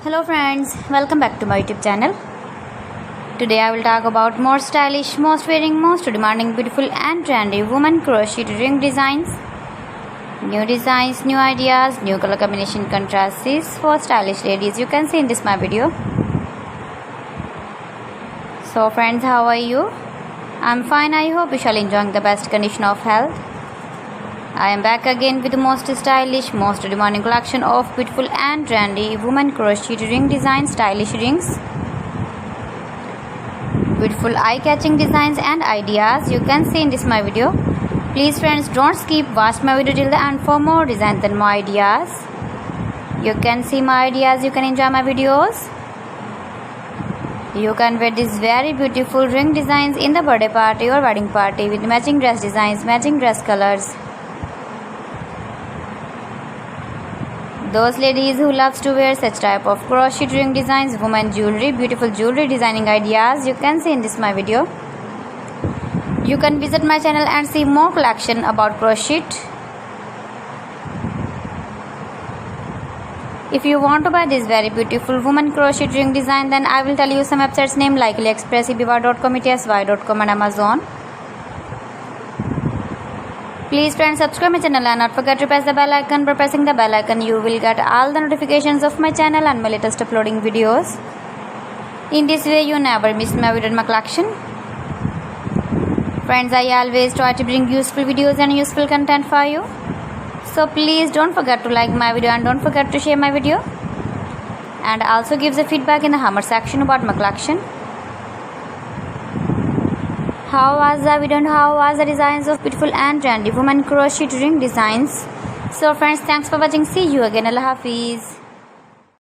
Hello friends, welcome back to my YouTube channel. Today I will talk about more stylish, most wearing, most demanding, beautiful and trendy women crochet ring designs. New designs, new ideas, new color combination contrasts for stylish ladies. You can see in this my video. So friends, how are you? I'm fine. I hope you shall enjoying the best condition of health. I am back again with the most stylish, most demanding collection of beautiful and trendy women crochet ring designs, stylish rings. Beautiful eye-catching designs and ideas you can see in this my video. Please friends, don't skip, watch my video till the end for more designs and more ideas. You can see my ideas, you can enjoy my videos. You can wear these very beautiful ring designs in the birthday party or wedding party with matching dress designs, matching dress colors. Those ladies who loves to wear such type of crochet ring designs, women jewelry, beautiful jewelry designing ideas you can see in this my video. You can visit my channel and see more collection about crochet. If you want to buy this very beautiful woman crochet ring design, then I will tell you some websites name like AliExpress, eBay.com, ETSY.com and Amazon. Please friends, subscribe my channel and not forget to press the bell icon. By pressing the bell icon, you will get all the notifications of my channel and my latest uploading videos. In this way, you never miss my video and my collection. Friends, I always try to bring useful videos and useful content for you. So please don't forget to like my video and don't forget to share my video. And also give the feedback in the comment section about my collection. How was the video and how was the designs of beautiful and trendy women crochet ring designs? So friends, thanks for watching. See you again. Allah Hafiz.